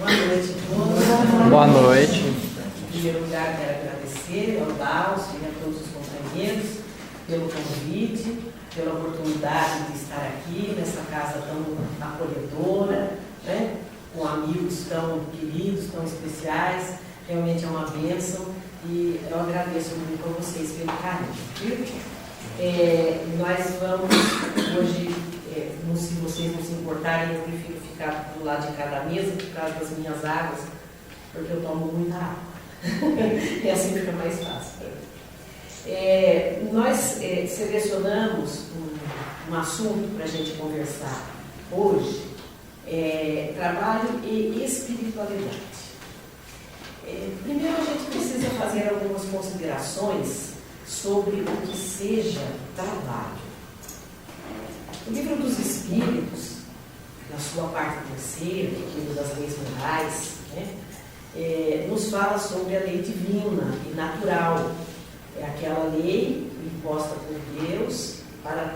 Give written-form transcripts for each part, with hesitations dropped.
Boa noite a todos. Boa noite. Em primeiro lugar, quero agradecer ao Dalcio e a todos os companheiros pelo convite, pela oportunidade de estar aqui nessa casa tão acolhedora, né? Com amigos tão queridos, tão especiais. Realmente é uma bênção e eu agradeço muito a vocês pelo carinho. Nós vamos hoje, se vocês não se importarem, eu prefiro ficar do lado de cada mesa por causa das minhas águas, porque eu tomo muita água. E assim fica mais fácil. Nós selecionamos um assunto para a gente conversar hoje, trabalho e espiritualidade. Primeiro a gente precisa fazer algumas considerações sobre o que seja trabalho. O Livro dos Espíritos, na sua parte terceira, que é o livro das leis morais, né, nos fala sobre a lei divina e natural. É aquela lei imposta por Deus para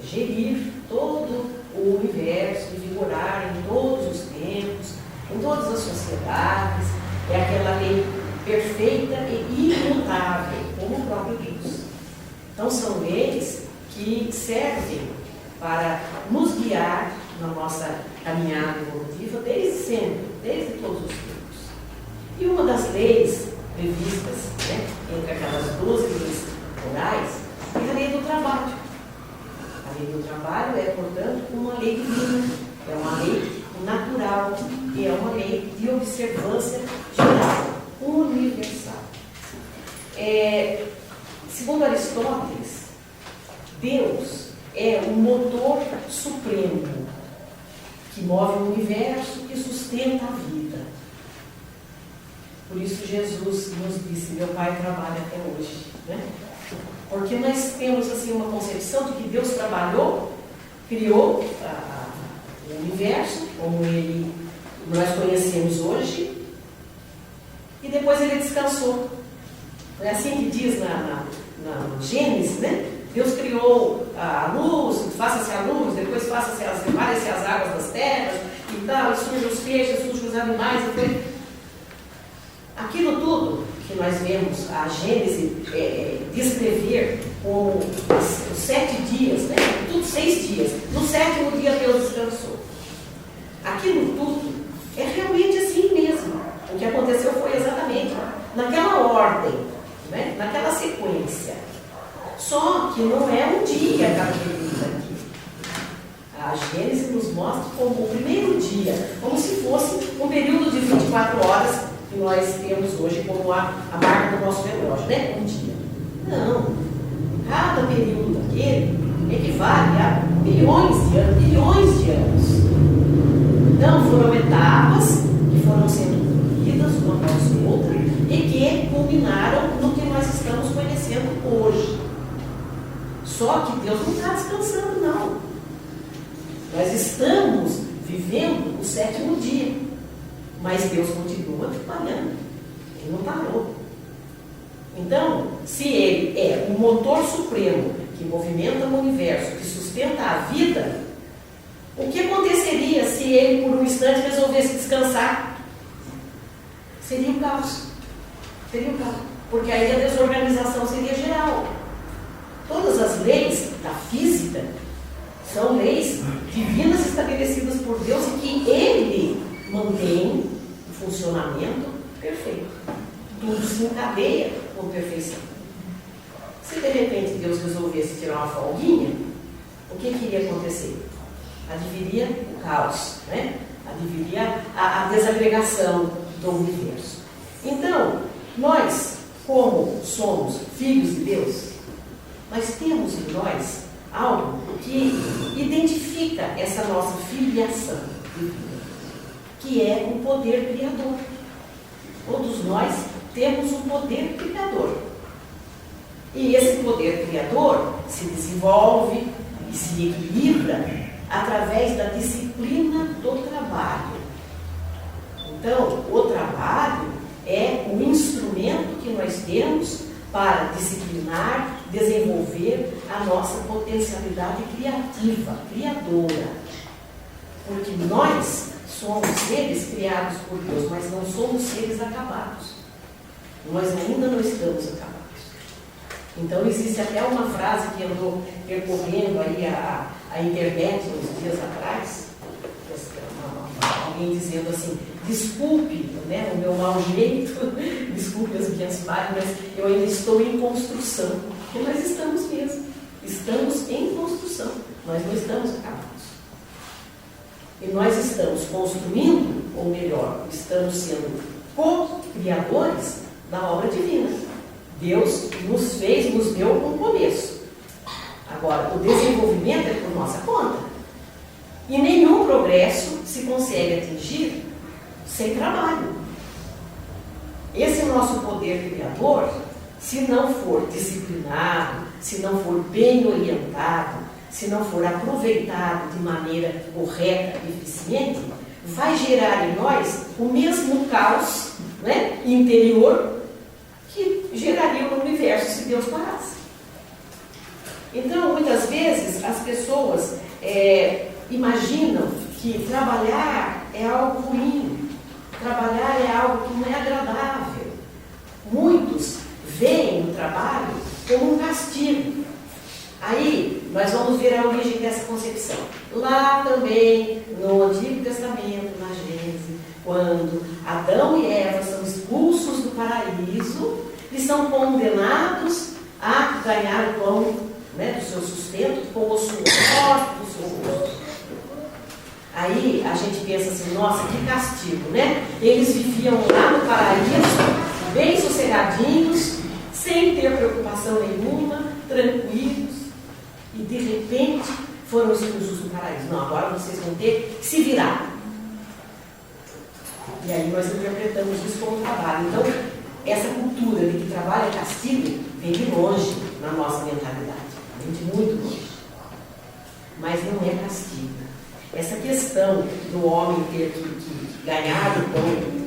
gerir todo o universo e vigorar em todos os tempos, em todas as sociedades. É aquela lei perfeita e imutável, como o próprio Deus. Então são leis que servem para nos guiar na nossa caminhada evolutiva desde sempre, desde todos os tempos. E uma das leis previstas, né, entre aquelas 12 leis morais, é a lei do trabalho. A lei do trabalho é, portanto, uma lei divina, é uma lei natural e é uma lei de observância geral, universal. Segundo Aristóteles, Deus é o motor supremo que move o universo e sustenta a vida. Por isso Jesus nos disse: meu Pai trabalha até hoje, né? Porque nós temos assim uma concepção de que Deus trabalhou, criou o universo como nós conhecemos hoje, e depois ele descansou. É assim que diz na Gênesis, né? Deus criou a luz, faça-se a luz, depois separe-se as águas das terras e tal, e surgem os peixes, surgem os animais, e foi. Aquilo tudo que nós vemos a Gênesis descrever como os 7 dias, né? Tudo 6 dias. No 7º dia Deus descansou. Aquilo tudo é realmente assim mesmo. O que aconteceu foi exatamente naquela ordem, né? Naquela sequência. Só que não é um dia cada período aqui. A Gênesis nos mostra como o primeiro dia, como se fosse um período de 24 horas que nós temos hoje como a marca do nosso relógio, né? Um dia. Não. Cada período daquele equivale a bilhões de anos. Então, foram etapas que foram sendo cumpridas uma após outra e que culminaram no que nós estamos conhecendo hoje. Só que Deus não está descansando, não. Nós estamos vivendo o 7º dia, mas Deus continua trabalhando. Ele não parou. Então, se Ele é o motor supremo que movimenta o universo, que sustenta a vida, o que aconteceria se Ele, por um instante, resolvesse descansar? Seria um caos. Seria um caos. Porque aí a desorganização seria geral. Todas as leis da física são leis divinas estabelecidas por Deus e que Ele mantém o funcionamento perfeito. Tudo se encadeia com perfeição. Se de repente Deus resolvesse tirar uma folguinha, o que iria acontecer? Adviria o caos, né? Adviria a desagregação do universo. Então, nós, como somos filhos de Deus, nós temos em nós algo que identifica essa nossa filiação divina, que é o poder criador. Todos nós temos um poder criador. E esse poder criador se desenvolve e se equilibra através da disciplina do trabalho. Então, o trabalho é o instrumento que nós temos para disciplinar, desenvolver a nossa potencialidade criativa, criadora. Porque nós somos seres criados por Deus, mas não somos seres acabados. Nós ainda não estamos acabados. Então existe até uma frase que andou percorrendo aí a internet uns dias atrás, alguém dizendo assim, desculpe, né, o meu mau jeito, desculpe as minhas falhas, mas eu ainda estou em construção. Porque nós estamos mesmo. Estamos em construção. Nós não estamos acabados. E nós estamos construindo, ou melhor, estamos sendo co-criadores da obra divina. Deus nos fez, nos deu um começo. Agora, o desenvolvimento é por nossa conta. E nenhum progresso se consegue atingir sem trabalho. Esse nosso poder criador, se não for disciplinado, se não for bem orientado, se não for aproveitado de maneira correta e eficiente, vai gerar em nós o mesmo caos, né, interior que geraria no universo se Deus parasse. Então, muitas vezes, as pessoas imaginam que trabalhar é algo ruim, trabalhar é algo que não é agradável. Muitos veem o trabalho como um castigo. Aí, nós vamos ver a origem dessa concepção. Lá também, no Antigo Testamento, na Gênesis, quando Adão e Eva são expulsos do paraíso e são condenados a ganhar o pão, né, do seu sustento com o suor do seu rosto. Aí a gente pensa assim, nossa, que castigo, né? Eles viviam lá no paraíso, bem sossegadinhos, sem ter preocupação nenhuma, tranquilos, e de repente foram expulsos do paraíso. Não, agora vocês vão ter que se virar. E aí nós interpretamos isso como trabalho. Então, essa cultura de que trabalho é castigo vem de longe na nossa mentalidade, vem de muito longe. Mas não é castigo. Essa questão do homem ter que ganhar o pão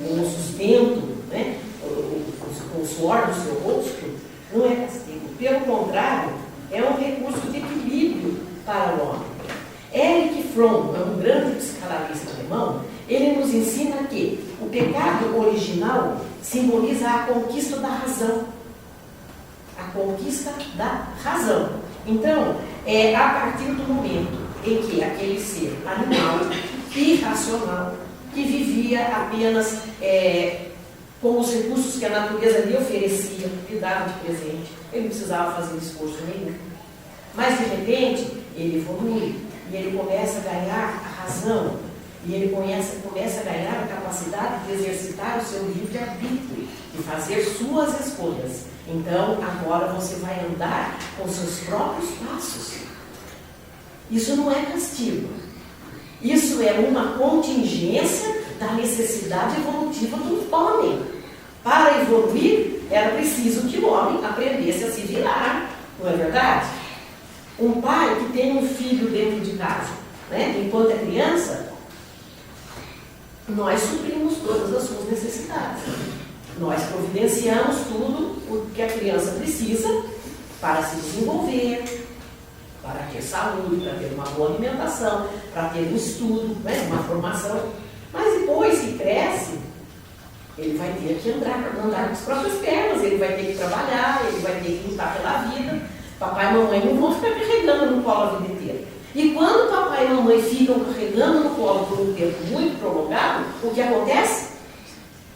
com o sustento, né, com o suor do seu rosto, não é castigo. Pelo contrário, é um recurso de equilíbrio para o homem. Erich Fromm, é um grande psicanalista alemão, ele nos ensina que o pecado original simboliza a conquista da razão. A conquista da razão. Então, é a partir do momento em que aquele ser animal, irracional, que vivia apenas com os recursos que a natureza lhe oferecia, lhe dava de presente, ele não precisava fazer esforço nenhum. Mas, de repente, ele evolui e ele começa a ganhar a razão, e ele começa a ganhar a capacidade de exercitar o seu livre-arbítrio, de fazer suas escolhas. Então, agora você vai andar com seus próprios passos. Isso não é castigo. Isso é uma contingência da necessidade evolutiva do homem. Para evoluir, era preciso que o homem aprendesse a se virar. Não é verdade? Um pai que tem um filho dentro de casa, né, enquanto é criança, nós suprimos todas as suas necessidades. Nós providenciamos tudo o que a criança precisa para se desenvolver, para ter saúde, para ter uma boa alimentação, para ter um estudo, né, uma formação. Mas depois que cresce, ele vai ter que andar com as próprias pernas, ele vai ter que trabalhar, ele vai ter que lutar pela vida. Papai e mamãe não vão ficar carregando no colo a vida inteira. E quando papai e mamãe ficam carregando no colo por um tempo muito prolongado, o que acontece?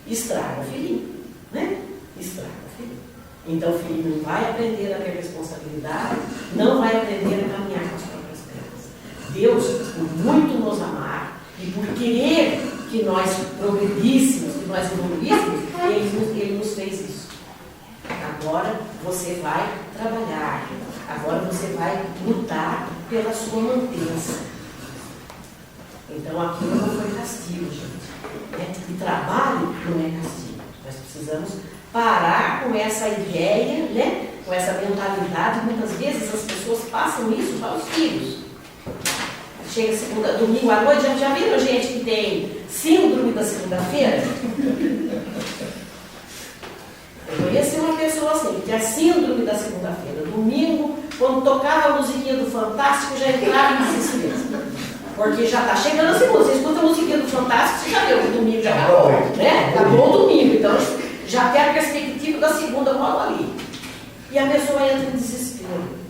Estraga o filhinho, né? Estraga o filhinho. Então o filho não vai aprender a ter responsabilidade, não vai aprender a caminhar com as próprias pernas. Deus, por muito nos amar e por querer que nós progredíssemos, que nós evoluíssemos, Ele nos fez isso. Agora você vai trabalhar, agora você vai lutar pela sua manutenção. Então aquilo não foi castigo, gente. Né? E trabalho não é castigo. Nós precisamos parar com essa ideia, né? Com essa mentalidade. Muitas vezes as pessoas passam isso para os filhos. Chega domingo à noite, já viram gente que tem síndrome da segunda-feira? Eu conheci uma pessoa assim, que tinha síndrome da segunda-feira. Domingo, quando tocava a musiquinha do Fantástico, já entrava em desespero. Porque já está chegando a segunda. Você escuta a musiquinha do Fantástico, você já viu que o domingo já acabou, né? Acabou o domingo, então já tem a perspectiva da segunda logo ali. E a pessoa entra em desespero.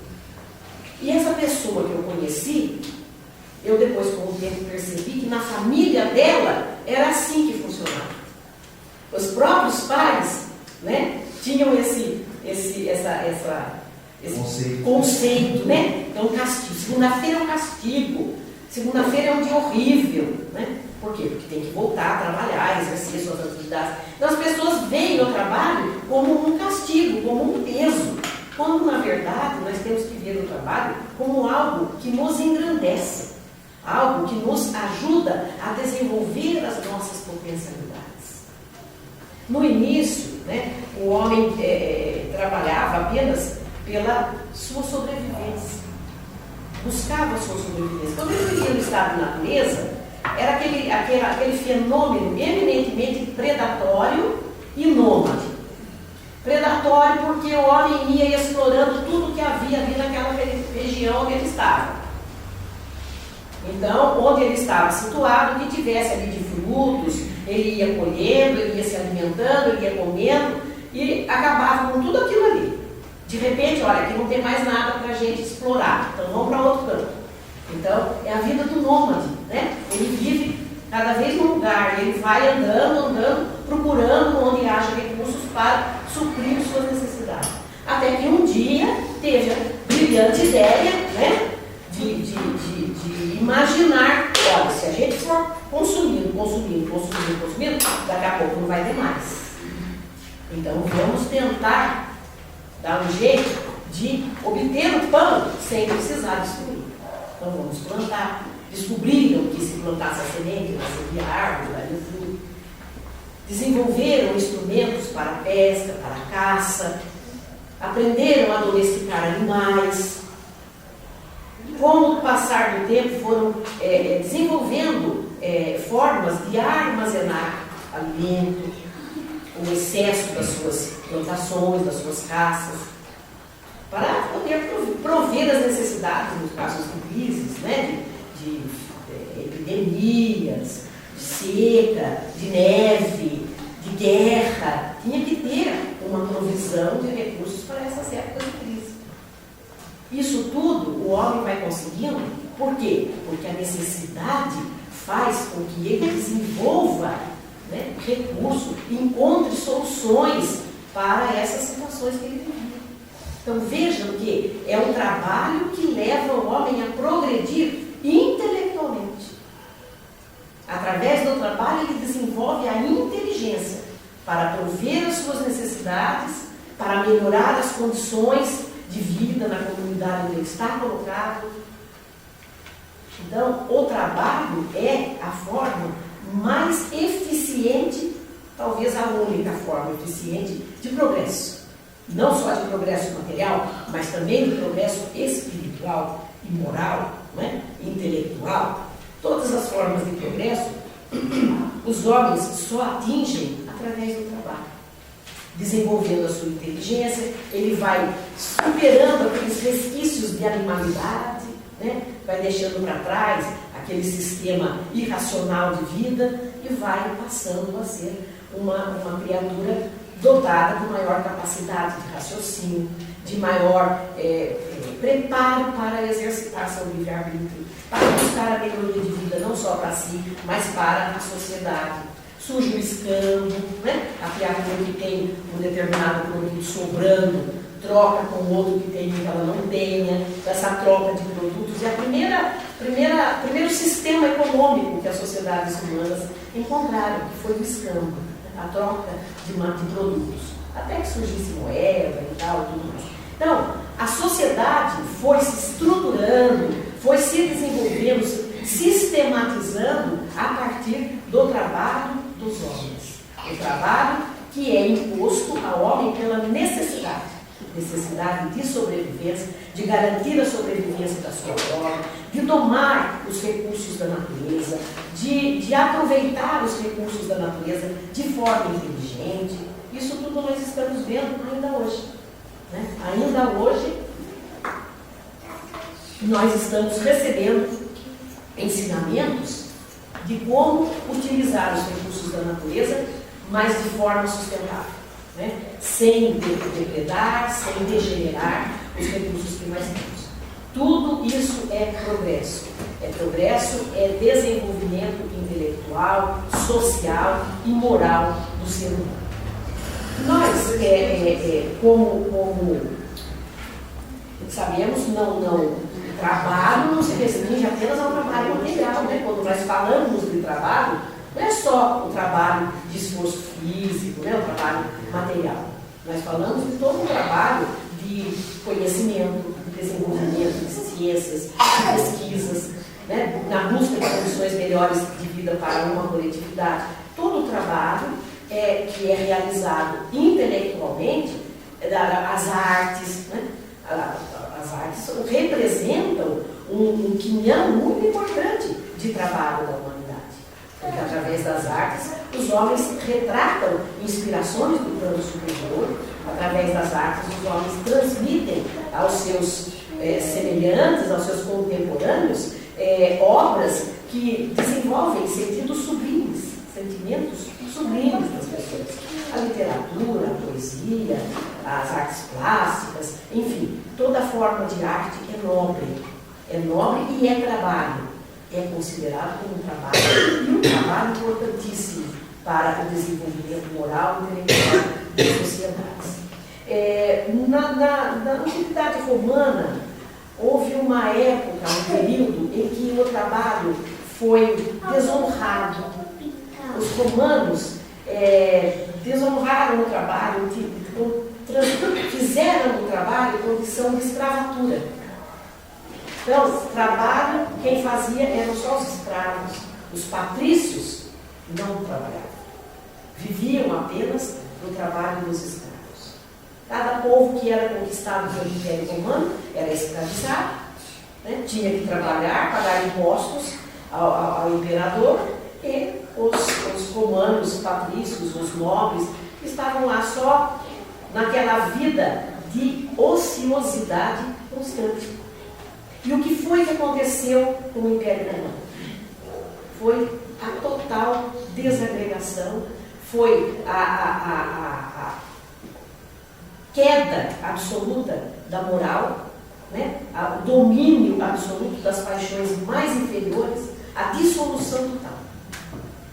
E essa pessoa que eu conheci, eu depois com o tempo percebi que na família dela era assim que funcionava. Os próprios pais, né, tinham esse conceito, né? Então, castigo. Segunda-feira é um castigo. Segunda-feira é um dia horrível, né? Por quê? Porque tem que voltar a trabalhar, exercer suas atividades. Então, as pessoas veem o trabalho como um castigo, como um peso. Quando, na verdade, nós temos que ver o trabalho como algo que nos engrandece. Algo que nos ajuda a desenvolver as nossas potencialidades. No início, né, o homem trabalhava apenas pela sua sobrevivência. Buscava a sua sobrevivência. Quando ele vivia no estado de natureza, era aquele fenômeno eminentemente predatório e nômade. Predatório porque o homem ia explorando tudo que havia ali naquela região onde ele estava. Então, onde ele estava situado, o que tivesse ali de frutos, ele ia colhendo, ele ia se alimentando, ele ia comendo e acabava com tudo aquilo ali. De repente, olha, aqui não tem mais nada para a gente explorar, então vamos para outro canto. Então, é a vida do nômade, né? Ele vive cada vez num lugar, ele vai andando, procurando onde haja recursos para suprir suas necessidades. Até que um dia teve a brilhante ideia, né, de imaginar, olha, se a gente for consumindo, daqui a pouco não vai ter mais. Então vamos tentar dar um jeito de obter o pão sem precisar destruir. Então vamos plantar. Descobriram que se plantasse a semente, nasceria a árvore, daria o fruto. Desenvolveram instrumentos para a pesca, para a caça. Aprenderam a domesticar animais. Com o passar do tempo, foram desenvolvendo formas de armazenar alimento, o excesso das suas plantações, das suas caças, para poder prover as necessidades, nos casos de crises, né, de epidemias, de seca, de neve, de guerra. Tinha que ter uma provisão de recursos para essas épocas de crise. Isso tudo o homem vai conseguindo, por quê? Porque a necessidade faz com que ele desenvolva, né, recurso, encontre soluções para essas situações que ele vive. Então vejam que é um trabalho que leva o homem a progredir intelectualmente. Através do trabalho ele desenvolve a inteligência para prover as suas necessidades, para melhorar as condições de vida na comunidade onde ele está colocado. Então, o trabalho é a forma mais eficiente, talvez a única forma eficiente de progresso. Não só de progresso material, mas também de progresso espiritual e moral, né? Intelectual. Todas as formas de progresso, os homens só atingem através do trabalho. Desenvolvendo a sua inteligência, ele vai superando aqueles resquícios de animalidade, né? Vai deixando para trás aquele sistema irracional de vida e vai passando a ser uma criatura dotada de maior capacidade de raciocínio, de maior preparo para exercitar seu livre-arbítrio, para buscar a melhoria de vida não só para si, mas para a sociedade. Surge o escambo, né? A criatura que tem um determinado produto sobrando, troca com outro que tem que ela não tenha, essa troca de produtos. É o primeiro sistema econômico que as sociedades humanas encontraram, que foi o escambo, a troca de produtos. Até que surgisse moeda e tal, tudo mais. Então, a sociedade foi se estruturando, foi se desenvolvendo, sistematizando a partir do trabalho dos homens. O trabalho que é imposto ao homem pela necessidade de sobrevivência, de garantir a sobrevivência da sua prole, de domar os recursos da natureza, de aproveitar os recursos da natureza de forma inteligente. Isso tudo nós estamos vendo ainda hoje. Né? Ainda hoje, nós estamos recebendo ensinamentos de como utilizar os recursos da natureza, mas de forma sustentável, né? Sem depredar, sem degenerar os recursos que nós temos. Tudo isso é progresso. É progresso, é desenvolvimento intelectual, social e moral do ser humano. Nós, como sabemos, o trabalho não se restringe apenas ao trabalho material, né? Quando nós falamos de trabalho, não é só o trabalho de esforço físico, né? O trabalho material. Nós falamos de todo o trabalho de conhecimento, de desenvolvimento de ciências, de pesquisas, né? Na busca de condições melhores de vida para uma coletividade. Todo o trabalho que é realizado intelectualmente, as artes, né? As artes representam um quinhão muito importante de trabalho da humanidade. Porque através das artes, os homens retratam inspirações do plano superior, através das artes, os homens transmitem aos seus semelhantes, aos seus contemporâneos, obras que desenvolvem sentidos sublimes, sentimentos sublimes das pessoas. A literatura, a poesia, as artes plásticas, enfim, toda forma de arte é nobre e é trabalho, é considerado como um trabalho, e um trabalho importantíssimo para o desenvolvimento moral e intelectual das sociedades. Na antiguidade romana, houve uma época, um período, em que o trabalho foi desonrado. Os romanos desonraram o trabalho, fizeram do trabalho condição de escravatura. Então, trabalho, quem fazia eram só os escravos. Os patrícios não trabalhavam. Viviam apenas do trabalho dos escravos. Cada povo que era conquistado pelo Império Romano era escravizado, né? Tinha que trabalhar, pagar impostos ao imperador, e os romanos, os patrícios, os nobres, estavam lá só naquela vida de ociosidade constante. E o que foi que aconteceu com o Império Romano? Foi a total desagregação, foi a queda absoluta da moral, né? O domínio absoluto das paixões mais inferiores, a dissolução total.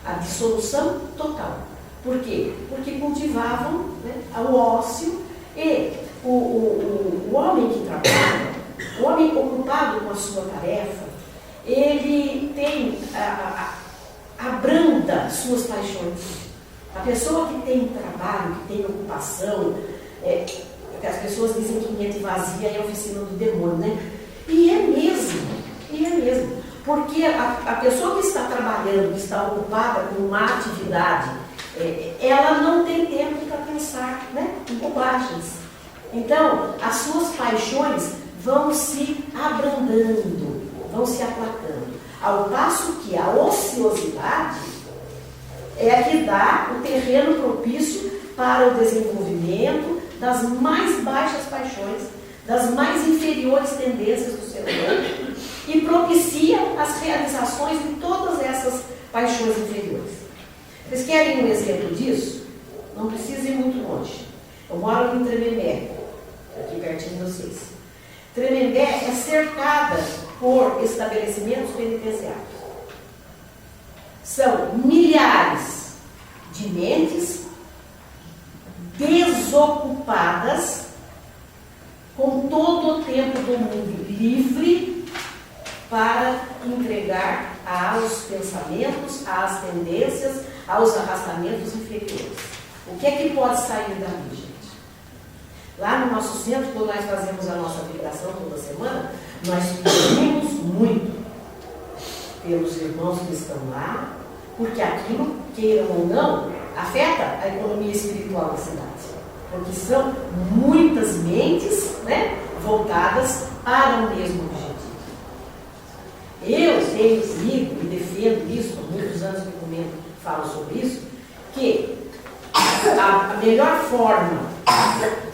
A dissolução total. Por quê? Porque cultivavam, né, o ócio, e o homem que trabalha, o homem ocupado com a sua tarefa, ele tem, abranda suas paixões. A pessoa que tem trabalho, que tem ocupação, as pessoas dizem que mente vazia é a oficina do demônio, né? E é mesmo. Porque a pessoa que está trabalhando, que está ocupada com uma atividade, ela não tem tempo para pensar, né, em bobagens. Então, as suas paixões vão se abrandando, vão se aplacando. Ao passo que a ociosidade é a que dá o terreno propício para o desenvolvimento das mais baixas paixões, das mais inferiores tendências do ser humano, e propicia as realizações de todas essas paixões inferiores. Vocês querem um exemplo disso? Não precisa ir muito longe. Eu moro em Tremembé, aqui pertinho de vocês. Tremembé é cercada por estabelecimentos penitenciários. São milhares de mentes desocupadas, com todo o tempo do mundo livre para entregar aos pensamentos, às tendências, aos arrastamentos inferiores. O que é que pode sair dali, gente? Lá no nosso centro, quando nós fazemos a nossa vibração toda semana, nós pedimos muito pelos irmãos que estão lá, porque aquilo, queiram ou não, afeta a economia espiritual da cidade. Porque são muitas mentes, né, voltadas para o mesmo objetivo. Eu tenho comigo e defendo isso, há muitos anos que comento, falo sobre isso, que a melhor forma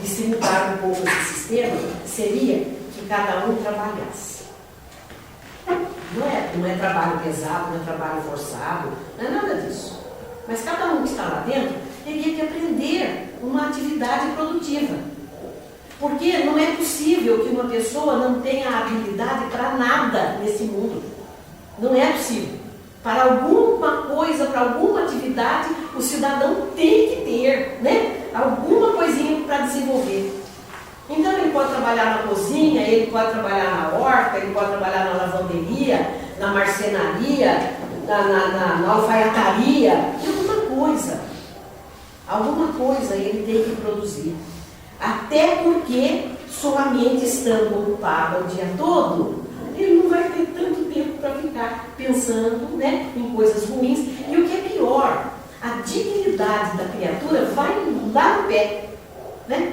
de se mudar um pouco esse sistema seria que cada um trabalhasse. não é trabalho pesado, não é trabalho forçado, não é nada disso. Mas cada um que está lá dentro teria que aprender uma atividade produtiva. Porque não é possível que uma pessoa não tenha habilidade para nada nesse mundo. Não é possível. Para alguma coisa, para alguma atividade, o cidadão tem que ter, né? Alguma coisinha para desenvolver. Então ele pode trabalhar na cozinha, ele pode trabalhar na horta, ele pode trabalhar na lavanderia, na marcenaria, na alfaiataria, alguma coisa ele tem que produzir. Até porque sua mente estando ocupada o dia todo, ele não vai ter tanto tempo para ficar pensando, né, em coisas ruins. E o que é pior, a dignidade da criatura vai lá no pé, né?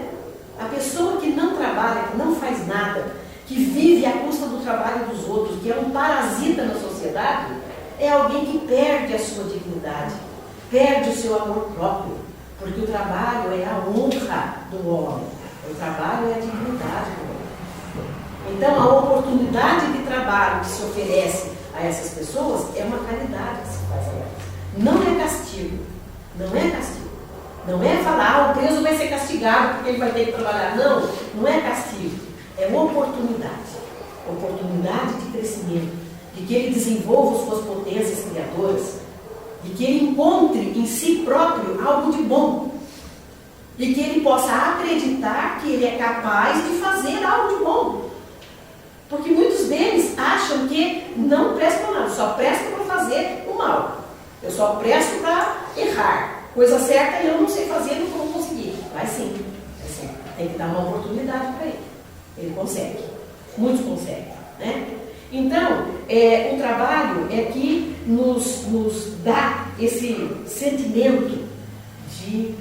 A pessoa que não trabalha, que não faz nada, que vive à custa do trabalho dos outros, que é um parasita na sociedade, é alguém que perde a sua dignidade, perde o seu amor próprio, porque o trabalho é a honra do homem, o trabalho é a dignidade do homem. Então, a oportunidade de trabalho que se oferece a essas pessoas é uma caridade que se faz a elas. Não é castigo, não é castigo. Não é falar, o preso vai ser castigado porque ele vai ter que trabalhar. Não, não é castigo, é uma oportunidade. Oportunidade de crescimento, de que ele desenvolva suas potências criadoras, de que ele encontre em si próprio algo de bom, de que ele possa acreditar que ele é capaz de fazer algo de bom. Porque muitos deles acham que não prestam nada, só prestam para fazer o mal. Eu só presto para errar. Coisa certa eu não sei fazer, não vou conseguir. Vai sim, vai sim. Tem que dar uma oportunidade para ele. Ele consegue. Muitos conseguem, né? Então, o trabalho é que nos dá esse sentimento de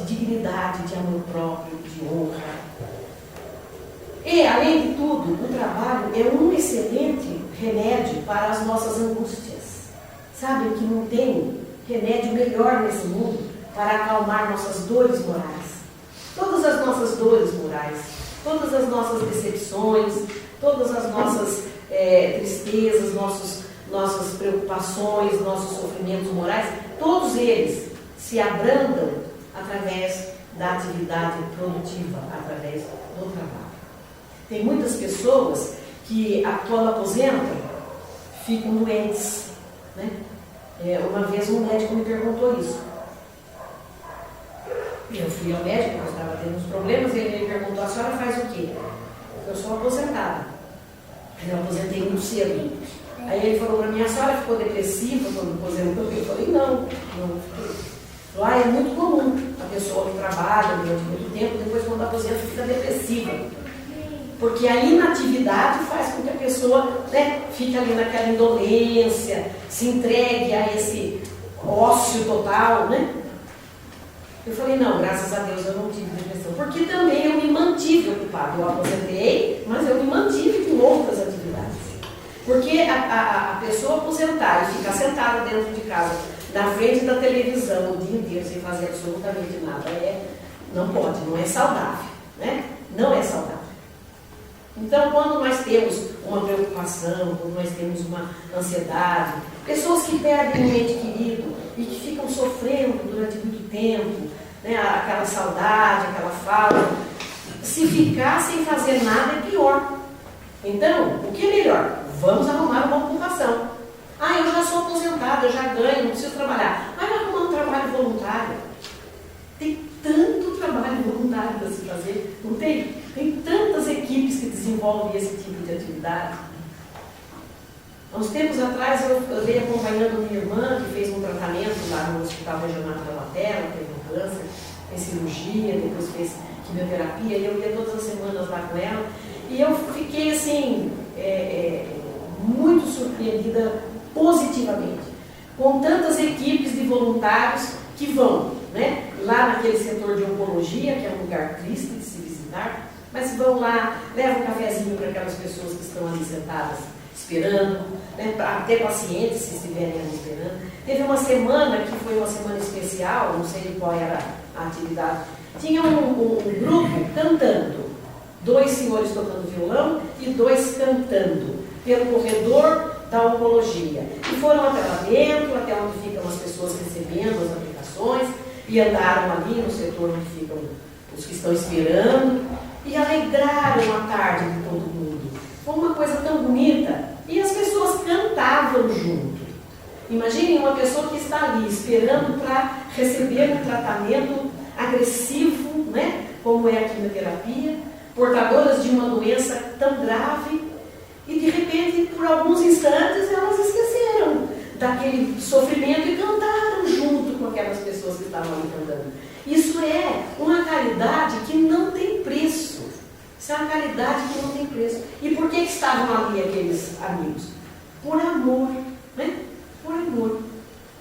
dignidade, de amor próprio, de honra. E, além de tudo, o trabalho é um excelente remédio para as nossas angústias. Sabem que não tem remédio melhor nesse mundo para acalmar nossas dores morais. Todas as nossas dores morais, todas as nossas decepções, todas as nossas tristezas, nossas preocupações, nossos sofrimentos morais, todos eles se abrandam através da atividade produtiva, através do trabalho. Tem muitas pessoas que, quando aposentam, ficam doentes, né? Uma vez um médico me perguntou isso. Eu fui ao médico, porque eu estava tendo uns problemas, e ele me perguntou: a senhora faz o quê? Eu sou aposentada. Eu aposentei muito cedo. Aí ele falou para mim: a senhora ficou depressiva quando aposentou? Eu falei: não fiquei. Lá é muito comum a pessoa que trabalha durante muito tempo, depois quando aposenta fica depressiva. Porque a inatividade faz com que a pessoa, né, fique ali naquela indolência, se entregue a esse ócio total, né? Eu falei: não, graças a Deus eu não tive depressão, porque também eu me mantive ocupado. Eu aposentei, mas eu me mantive com outras atividades. Porque a pessoa aposentar e ficar sentada dentro de casa, na frente da televisão o dia inteiro, sem fazer absolutamente nada, não pode, não é saudável, né? Não é saudável. Então, quando nós temos uma preocupação, quando nós temos uma ansiedade, pessoas que perdem um ente querido e que ficam sofrendo durante muito tempo, né, aquela saudade, aquela falta, se ficar sem fazer nada é pior. Então, o que é melhor? Vamos arrumar uma ocupação. Eu já sou aposentada, eu já ganho, não preciso trabalhar. Mas vai arrumar um trabalho voluntário. Tem tanto trabalho voluntário para se fazer, não tem? Tem tantas equipes que desenvolvem esse tipo de atividade. Há uns tempos atrás eu andei acompanhando minha irmã, que fez um tratamento lá no Hospital Regional da Taubaté, teve um câncer, fez cirurgia, depois fez quimioterapia, e eu ia todas as semanas lá com ela. E eu fiquei assim, muito surpreendida positivamente, com tantas equipes de voluntários que vão, né, lá naquele setor de oncologia, que é um lugar triste de se visitar, mas vão lá, levam um cafezinho para aquelas pessoas que estão ali sentadas esperando, né, até pacientes se estiverem ali esperando. Teve uma semana que foi uma semana especial, não sei qual era a atividade, tinha um grupo cantando, 2 senhores tocando violão e 2 cantando. pelo corredor da oncologia. E foram até lá dentro, até onde ficam as pessoas recebendo as aplicações, e andaram ali no setor onde ficam os que estão esperando, e alegraram a tarde de todo mundo. Foi uma coisa tão bonita, e as pessoas cantavam junto. Imaginem uma pessoa que está ali esperando para receber um tratamento agressivo, né? Como é a quimioterapia, portadoras de uma doença tão grave, e de repente, por alguns instantes, elas esqueceram daquele sofrimento e cantaram junto com aquelas pessoas que estavam ali cantando. Isso é uma caridade que não tem preço. Isso é uma caridade que não tem preço. E por que estavam ali aqueles amigos? Por amor, né? Por amor.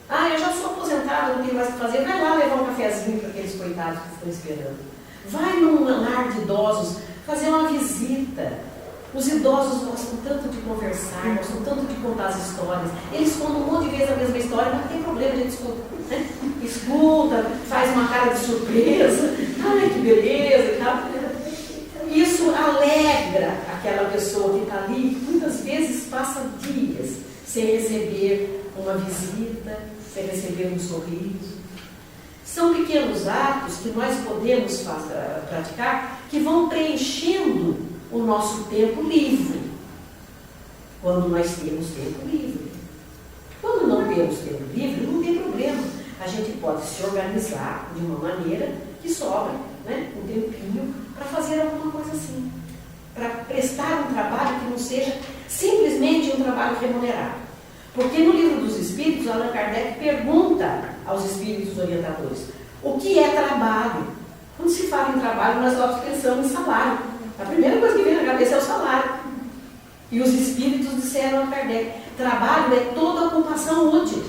Ah, eu já sou aposentada, não tenho mais o que fazer. Vai lá levar um cafezinho para aqueles coitados que estão esperando. Vai num lar de idosos fazer uma visita. Os idosos gostam tanto de conversar, gostam tanto de contar as histórias. Eles contam um monte de vezes a mesma história, mas não tem problema, a gente escuta. Né? Escuta, faz uma cara de surpresa. Ai, que beleza e tal. Isso alegra aquela pessoa que está ali, que muitas vezes passa dias sem receber uma visita, sem receber um sorriso. São pequenos atos que nós podemos praticar que vão preenchendo o nosso tempo livre. Quando nós temos tempo livre. Quando não temos tempo livre, não tem problema. A gente pode se organizar de uma maneira que sobra, né, um tempinho para fazer alguma coisa assim. Para prestar um trabalho que não seja simplesmente um trabalho remunerado. Porque no Livro dos Espíritos, Allan Kardec pergunta aos espíritos orientadores: o que é trabalho? Quando se fala em trabalho, nós logo pensamos em salário. A primeira coisa que vem na cabeça é o salário. E os espíritos disseram a Kardec: trabalho é toda ocupação útil,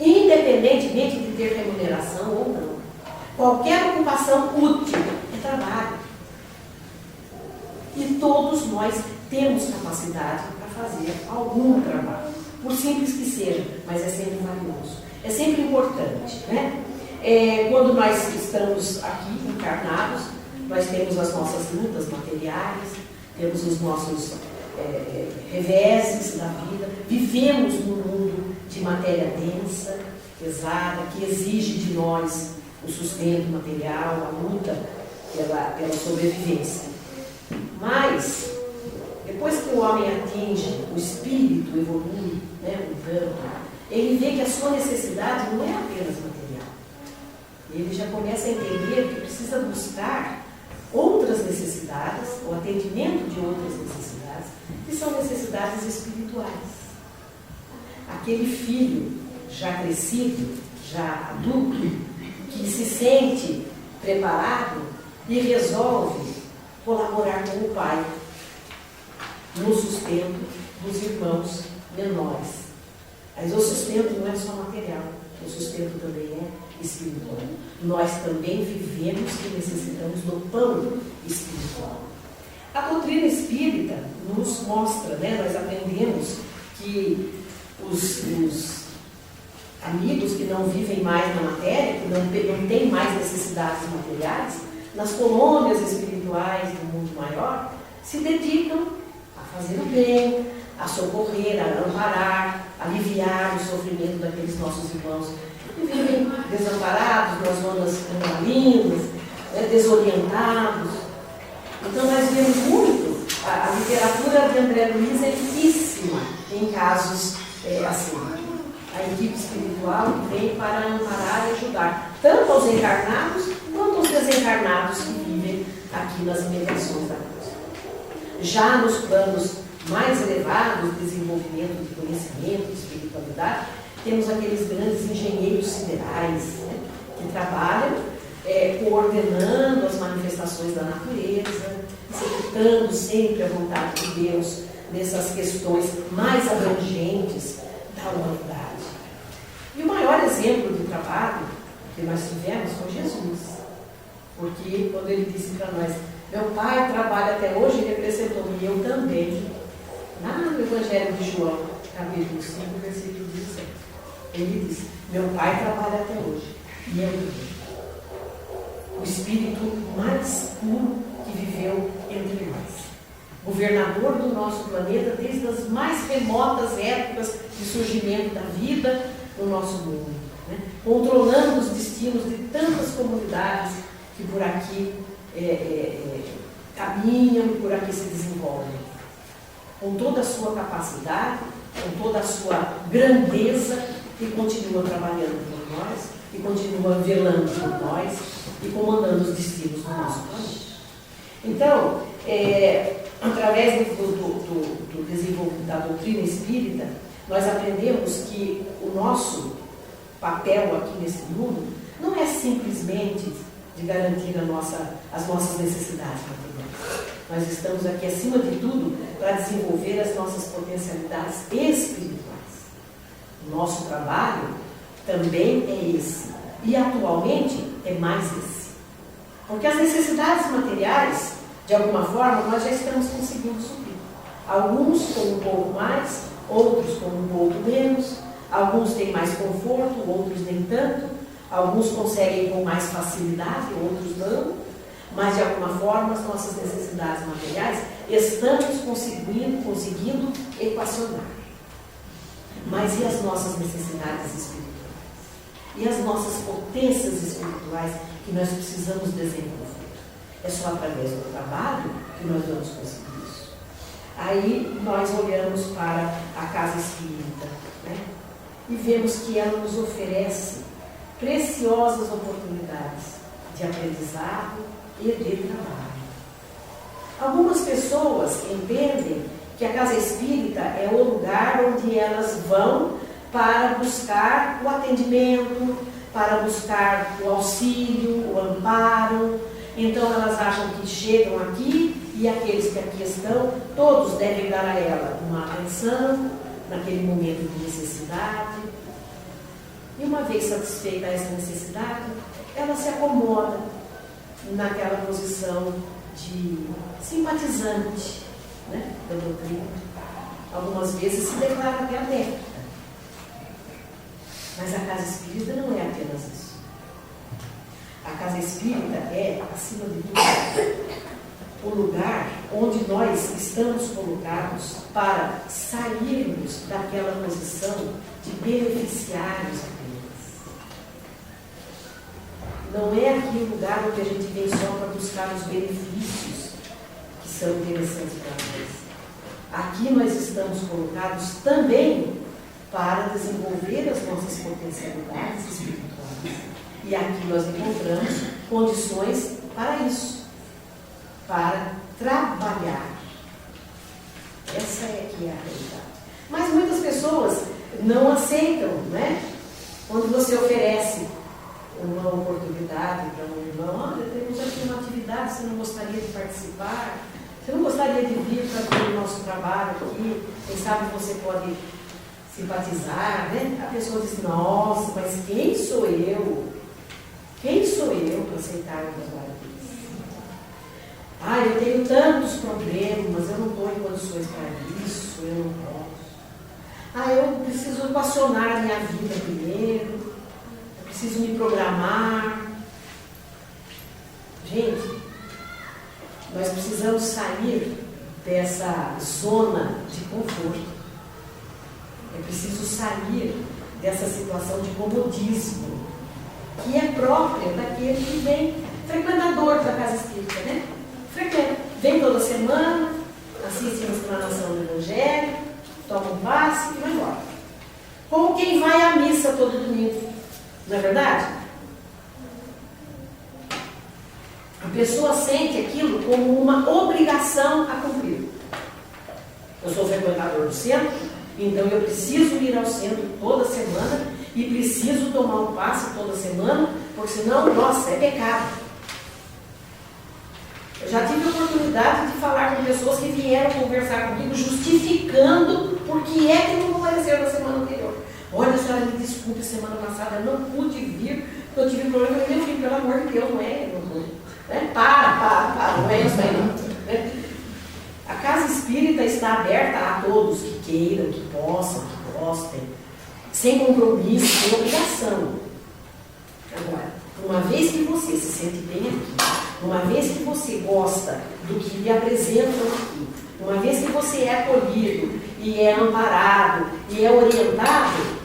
independentemente de ter remuneração ou não. Qualquer ocupação útil é trabalho. E todos nós temos capacidade para fazer algum trabalho, por simples que seja, mas é sempre valioso, é sempre importante, né? Quando nós estamos aqui encarnados, nós temos as nossas lutas materiais, temos os nossos reveses da vida, vivemos num mundo de matéria densa, pesada, que exige de nós o sustento material, a luta pela sobrevivência. Mas, depois que o homem atinge, o espírito evolui, né, um tanto, ele vê que a sua necessidade não é apenas material. Ele já começa a entender que precisa buscar outras necessidades, o atendimento de outras necessidades, que são necessidades espirituais. Aquele filho já crescido, já adulto, que se sente preparado e resolve colaborar com o pai no sustento dos irmãos menores. Mas o sustento não é só material, o sustento também é espiritual. Nós também vivemos e necessitamos do pão espiritual. A doutrina espírita nos mostra, né, nós aprendemos que os amigos que não vivem mais na matéria, que não têm mais necessidades materiais, nas colônias espirituais do mundo maior, se dedicam a fazer o bem, a socorrer, a amparar, a aliviar o sofrimento daqueles nossos irmãos que vivem desamparados nas zonas angalinas, desorientados. Então nós vemos muito, a literatura de André Luiz é riquíssima em casos assim. A equipe espiritual vem para amparar e ajudar, tanto aos encarnados quanto aos desencarnados que vivem aqui nas imediações da cruz. Já nos planos mais elevados de desenvolvimento de conhecimento, de espiritualidade, temos aqueles grandes engenheiros siderais, né, que trabalham coordenando as manifestações da natureza, executando sempre a vontade de Deus nessas questões mais abrangentes da humanidade. E o maior exemplo de trabalho que nós tivemos foi Jesus. Porque quando ele disse para nós: meu pai trabalha até hoje, ele acrescentou: e eu também. Lá no Evangelho de João, capítulo 5, versículo 17. Ele disse: meu pai trabalha até hoje, e eu também. O espírito mais puro que viveu entre nós. governador do nosso planeta desde as mais remotas épocas de surgimento da vida no nosso mundo, né? Controlando os destinos de tantas comunidades que por aqui caminham, por aqui se desenvolvem, com toda a sua capacidade, com toda a sua grandeza, e continua trabalhando por nós, e continua velando por nós, e comandando os destinos do nosso planeta. Então, através do desenvolvimento da doutrina espírita, nós aprendemos que o nosso papel aqui nesse mundo não é simplesmente de garantir as nossas necessidades materiais. Nós estamos aqui, acima de tudo, para desenvolver as nossas potencialidades espirituais. O nosso trabalho também é esse. E, atualmente, é mais esse. Porque as necessidades materiais, de alguma forma, nós já estamos conseguindo suprir. Alguns com um pouco mais, outros com um pouco menos. Alguns têm mais conforto, outros nem tanto. Alguns conseguem com mais facilidade, outros não. Mas, de alguma forma, as nossas necessidades materiais estamos conseguindo equacionar. Mas e as nossas necessidades espirituais? E as nossas potências espirituais que nós precisamos desenvolver? É só através do trabalho que nós vamos conseguir isso. Aí nós olhamos para a casa espírita, né? E vemos que ela nos oferece preciosas oportunidades de aprendizado e de trabalho. Algumas pessoas entendem que a casa espírita é o lugar onde elas vão para buscar o atendimento, para buscar o auxílio, o amparo. Então elas acham que chegam aqui e aqueles que aqui estão, todos devem dar a ela uma atenção naquele momento de necessidade. E uma vez satisfeita essa necessidade, ela se acomoda naquela posição de simpatizante, né, da doutrina. Algumas vezes se declara até adepta. Mas a casa espírita não é apenas isso. A casa espírita é, acima de tudo, o lugar onde nós estamos colocados para sairmos daquela posição de beneficiários apenas. Não é aqui o lugar onde a gente vem só para buscar os benefícios que são interessantes para nós. Aqui nós estamos colocados também para desenvolver as nossas potencialidades espirituais. E aqui nós encontramos condições para isso, para trabalhar. Essa é que é a realidade. Mas muitas pessoas não aceitam, né? Quando você oferece uma oportunidade para um irmão, olha, temos aqui uma atividade, você não gostaria de participar? Você não gostaria de vir para ver o nosso trabalho aqui? Quem sabe você pode simpatizar, né? A pessoa diz, nossa, mas quem sou eu? Quem sou eu para aceitar um trabalho desse? Eu tenho tantos problemas, eu não estou em condições para isso, eu não posso. Eu preciso equacionar a minha vida primeiro, eu preciso me programar. Gente, nós precisamos sair dessa zona de conforto. É preciso sair dessa situação de comodismo, que é própria daquele que vem, frequentador da casa espírita, né? Vem toda semana, assiste a explanação do Evangelho, toma um passe e vai embora. Como quem vai à missa todo domingo, não é verdade? A pessoa sente aquilo como uma obrigação a cumprir. Eu sou frequentador do centro, então eu preciso ir ao centro toda semana e preciso tomar um passe toda semana, porque senão, nossa, é pecado. Eu já tive a oportunidade de falar com pessoas que vieram conversar comigo justificando por que é que não compareceu na semana anterior. Olha, a senhora me desculpe, semana passada eu não pude vir, porque eu tive problema. Eu falei, meu filho, pelo amor de Deus, não é? Para, não é isso aí não. A casa espírita está aberta a todos que queiram, que possam, que gostem, sem compromisso, sem obrigação. Agora, uma vez que você se sente bem aqui, uma vez que você gosta do que lhe apresentam aqui, uma vez que você é acolhido e é amparado e é orientado,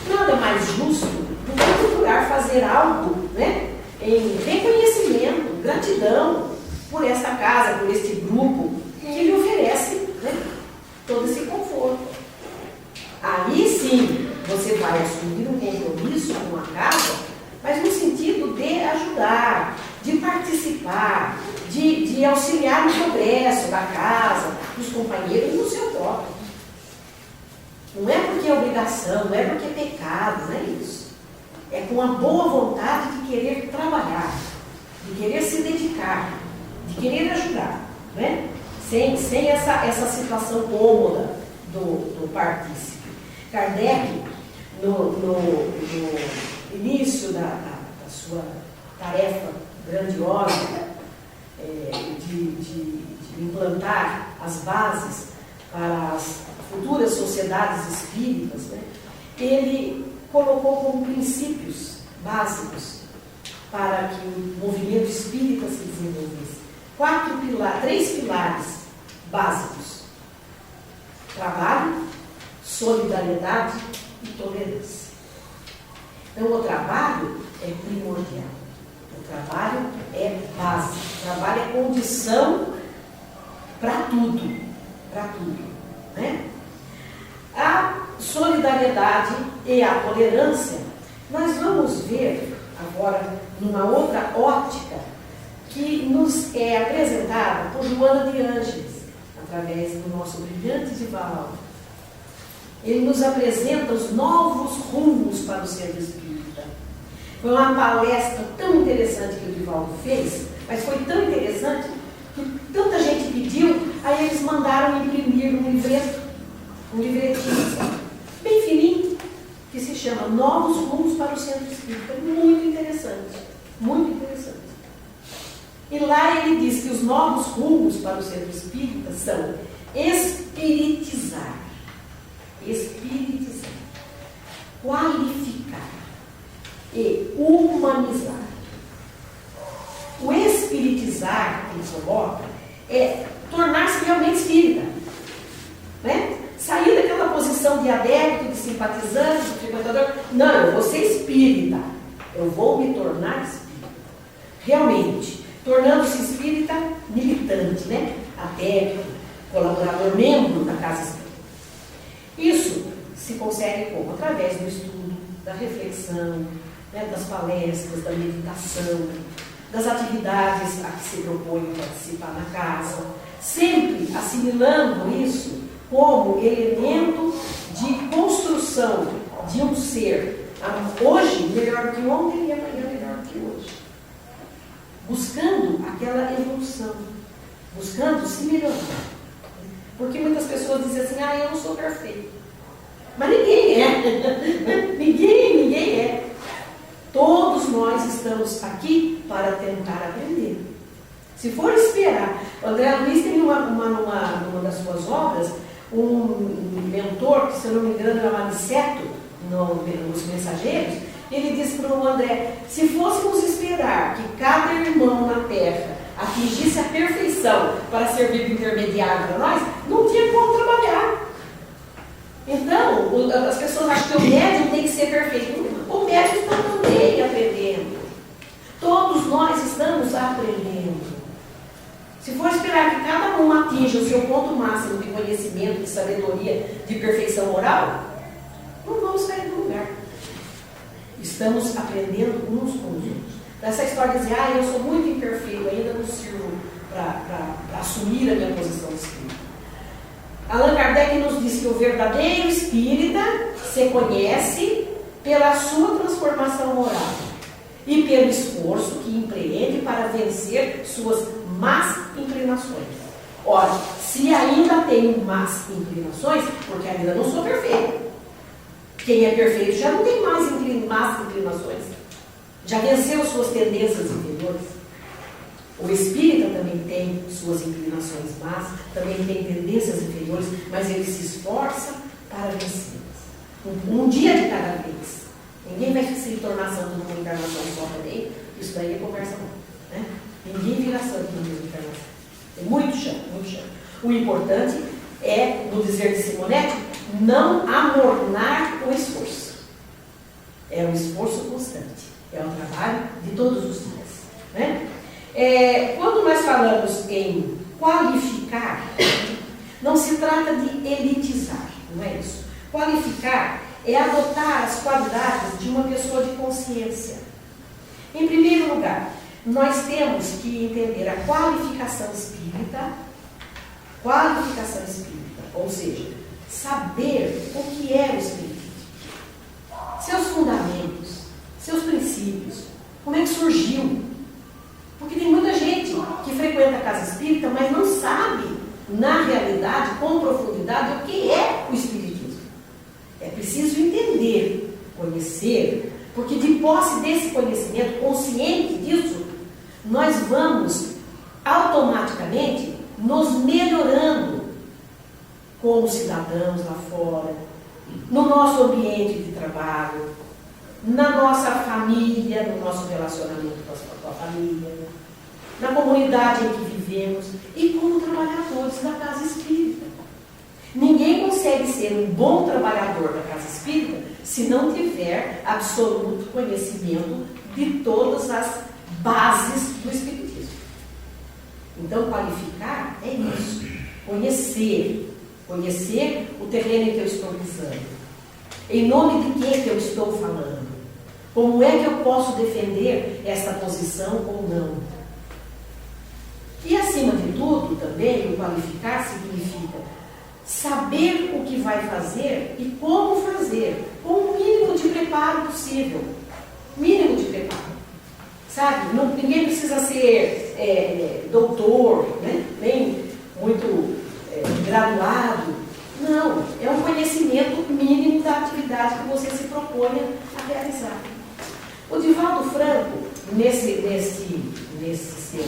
nada mais justo do que procurar fazer algo, né, em reconhecimento, gratidão por esta casa, por este grupo que lhe oferece, né, todo esse conforto. Aí sim você vai assumir um compromisso com a casa, mas no sentido de ajudar, de participar, de auxiliar no progresso da casa, dos companheiros e do seu próprio. Não é porque é obrigação, não é porque é pecado, não é isso. É com a boa vontade de querer trabalhar, de querer se dedicar, de querer ajudar, né? Sem essa situação cômoda do partícipe. Kardec, no início da sua tarefa grandiosa de implantar as bases para as futuras sociedades espíritas, né, ele colocou como princípios básicos para que o movimento espírita se desenvolvesse. 3 pilares básicos: trabalho, solidariedade e tolerância. Então, o trabalho é primordial. O trabalho é base. O trabalho é condição para tudo. Para tudo. Né? A solidariedade e a tolerância, nós vamos ver agora numa outra ótica que nos é apresentada por Joana de Ângeles, através do nosso brilhante Divaldo. Ele nos apresenta os novos rumos para o centro espírita. Foi uma palestra tão interessante que o Divaldo fez, mas foi tão interessante que tanta gente pediu, aí eles mandaram imprimir um livretinho, bem fininho, que se chama Novos Rumos para o Centro Espírita. Muito interessante, muito interessante. E lá ele diz que os novos rumos para o centro espírita são espiritizar, qualificar e humanizar. O espiritizar que ele coloca é tornar-se realmente espírita, né? Sair daquela posição de adepto, de simpatizante, de frequentador. Não, eu vou ser espírita, eu vou me tornar espírita, realmente, tornando-se espírita militante, né? Adepto, colaborador, membro da casa espírita. Isso se consegue como? Através do estudo, da reflexão, né, das palestras, da meditação, das atividades a que se propõe participar na casa, sempre assimilando isso como elemento de construção de um ser, hoje melhor do que ontem e amanhã melhor do que hoje. Buscando aquela evolução, buscando se melhorar. Porque muitas pessoas dizem assim, eu não sou perfeito. Mas ninguém é. ninguém é. Todos nós estamos aqui para tentar aprender. Se for esperar, o André Luiz tem numa das suas obras um mentor, que se eu não me engano era Aniceto, nos Mensageiros, ele disse para o André, se fôssemos esperar que cada irmão na Terra atingisse a perfeição para servir de intermediário para nós, não tinha como trabalhar. Então, as pessoas acham que o médium tem que ser perfeito. O médium está também aprendendo. Todos nós estamos aprendendo. Se for esperar que cada um atinja o seu ponto máximo de conhecimento, de sabedoria, de perfeição moral, não vamos sair do lugar. Estamos aprendendo uns com os outros. Essa história de dizer, eu sou muito imperfeito, ainda não sirvo para assumir a minha posição espírita. Allan Kardec nos diz que o verdadeiro espírita se conhece pela sua transformação moral e pelo esforço que empreende para vencer suas más inclinações. Ora, se ainda tenho más inclinações, porque ainda não sou perfeito. Quem é perfeito já não tem mais más inclinações. Já venceu suas tendências inferiores. O espírita também tem suas inclinações más, também tem tendências inferiores, mas ele se esforça para vencê-las. Um dia de cada vez. Ninguém vai se tornar santo numa encarnação só também. Isso daí é conversa não. Né? Ninguém vira santo numa encarnação. É muito chão, muito chão. O importante é, no dizer de Simonetti, não amornar o esforço. É um esforço constante. É um trabalho de todos os dias. Né? Quando nós falamos em qualificar, não se trata de elitizar, não é isso. Qualificar é adotar as qualidades de uma pessoa de consciência. Em primeiro lugar, nós temos que entender a qualificação espírita, ou seja, saber o que é o espiritismo, seus fundamentos, seus princípios, como é que surgiu. Porque tem muita gente que frequenta a casa espírita, mas não sabe, na realidade, com profundidade, o que é o espiritismo. É preciso entender, conhecer, porque de posse desse conhecimento, consciente disso, nós vamos automaticamente nos melhorando como cidadãos lá fora, no nosso ambiente de trabalho, na nossa família, no nosso relacionamento com a família, na comunidade em que vivemos e como trabalhadores da casa espírita. Ninguém consegue ser um bom trabalhador da casa espírita se não tiver absoluto conhecimento de todas as bases do espiritismo. Então, qualificar é isso. Conhecer o terreno em que eu estou pisando. Em nome de quem que eu estou falando? Como é que eu posso defender esta posição ou não? E, acima de tudo, também, o qualificar significa saber o que vai fazer e como fazer, com o mínimo de preparo possível. Mínimo de preparo. Sabe? Ninguém precisa ser doutor, né? Nem muito graduado. Não, é um conhecimento mínimo da atividade que você se proponha a realizar. O Divaldo Franco, nesse seu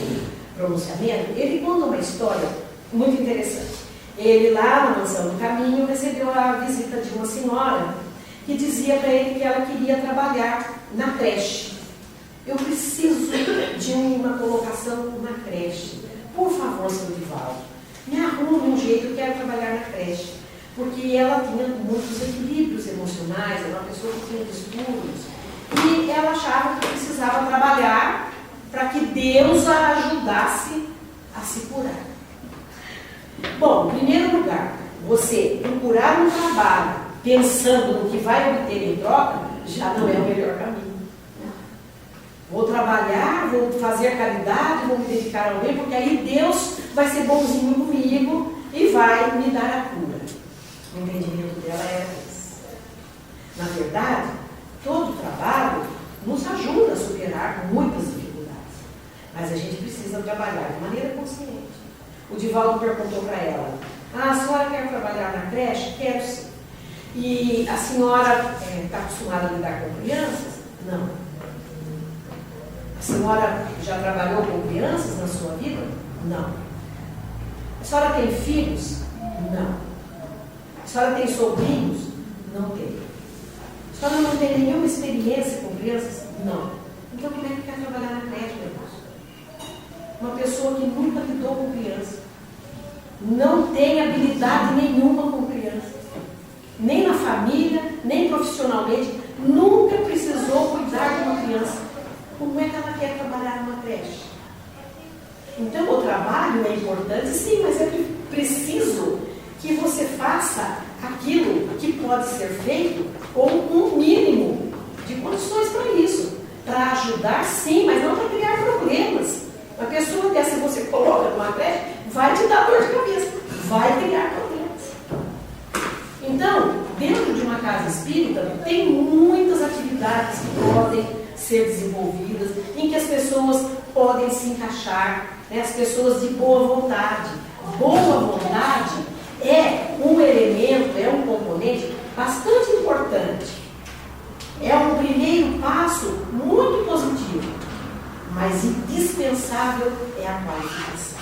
pronunciamento, ele conta uma história muito interessante. Ele, lá na Mansão do Caminho, recebeu a visita de uma senhora que dizia para ele que ela queria trabalhar na creche. Eu preciso de uma colocação na creche. Por favor, seu Divaldo, me arrume um jeito, eu quero trabalhar na creche. Porque ela tinha muitos equilíbrios emocionais, era uma pessoa que tinha distúrbios. E ela achava que precisava trabalhar para que Deus a ajudasse a se curar. Bom, em primeiro lugar, você procurar um trabalho pensando no que vai obter em troca, já não é o melhor caminho. Vou trabalhar, vou fazer caridade, vou me dedicar ao bem, porque aí Deus vai ser bonzinho comigo e vai me dar a cura. O entendimento dela era esse. Na verdade, todo trabalho nos ajuda a superar muitas dificuldades. Mas a gente precisa trabalhar de maneira consciente. O Divaldo perguntou para ela: a senhora quer trabalhar na creche? Quero sim. E a senhora está acostumada a lidar com crianças? Não. A senhora já trabalhou com crianças na sua vida? Não. A senhora tem filhos? Não. A senhora tem sobrinhos? Não tem. A senhora não tem nenhuma experiência com crianças? Não. Então como é que quer trabalhar na creche, meu Deus? Uma pessoa que nunca lidou com criança, não tem habilidade nenhuma com crianças, nem na família, nem profissionalmente, nunca precisou cuidar de uma criança. Como é que ela quer trabalhar numa creche? Então o trabalho é importante, sim, mas é preciso que você faça aquilo que pode ser feito com um mínimo de condições para isso. Para ajudar, sim, mas não para criar problemas. Uma pessoa dessa que você coloca numa creche vai te dar dor de cabeça, vai criar problemas. Então, dentro de uma casa espírita, tem muitas atividades que podem ser desenvolvidas, em que as pessoas podem se encaixar, né? As pessoas de boa vontade. Boa vontade é um elemento, é um componente bastante importante. É um primeiro passo muito positivo, mas indispensável é a qualificação.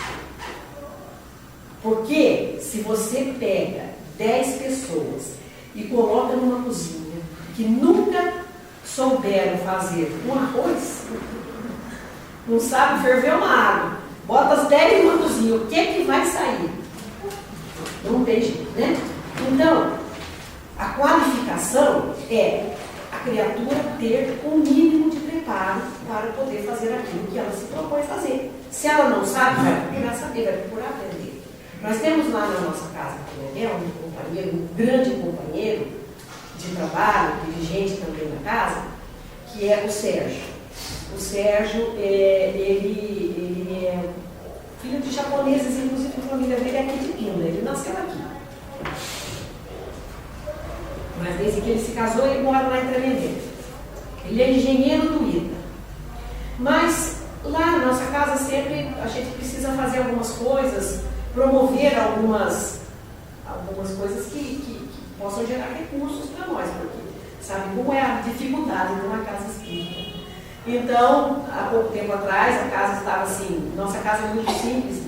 Porque se você pega 10 pessoas e coloca numa cozinha que nunca souberam fazer um arroz, não sabe ferver uma água, bota as 10 numa cozinha, o que é que vai sair? Não tem jeito, né? Então, a qualificação é a criatura ter o mínimo de preparo para poder fazer aquilo que ela se propõe a fazer. Se ela não sabe, vai procurar saber, vai procurar aprender. Nós temos lá na nossa casa, um companheiro, um grande companheiro de trabalho, dirigente também na casa, que é o Sérgio. O Sérgio, ele é filho de japoneses, inclusive a família dele é aqui de Pina, ele nasceu aqui. Mas desde que ele se casou, ele mora lá em Tremembé. Ele é engenheiro do ITA. Mas lá na nossa casa sempre a gente precisa fazer algumas coisas, promover algumas coisas que possam gerar recursos para nós, porque sabe como é a dificuldade de uma casa espírita. Então, há pouco tempo atrás, a casa estava assim, nossa casa é muito simples,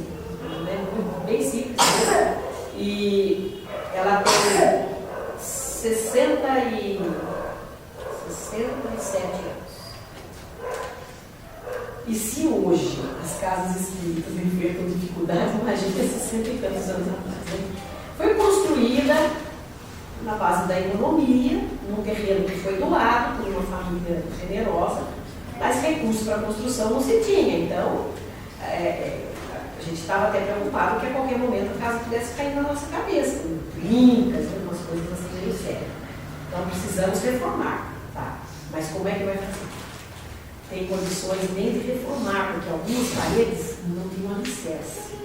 né? Bem simples, né? E ela tem 67 anos. E se hoje as casas espíritas enfrentam dificuldades, imagina 60 e tantos anos atrás. Né? Foi construída na base da economia, num terreno que foi doado por uma família generosa, mas recursos para a construção não se tinha. Então, a gente estava até preocupado que a qualquer momento a casa pudesse cair na nossa cabeça, brincas, umas coisas assim meio sérias. Então, precisamos reformar. Tá? Mas como é que vai fazer? Tem condições nem de reformar, porque algumas paredes não têm alicerce.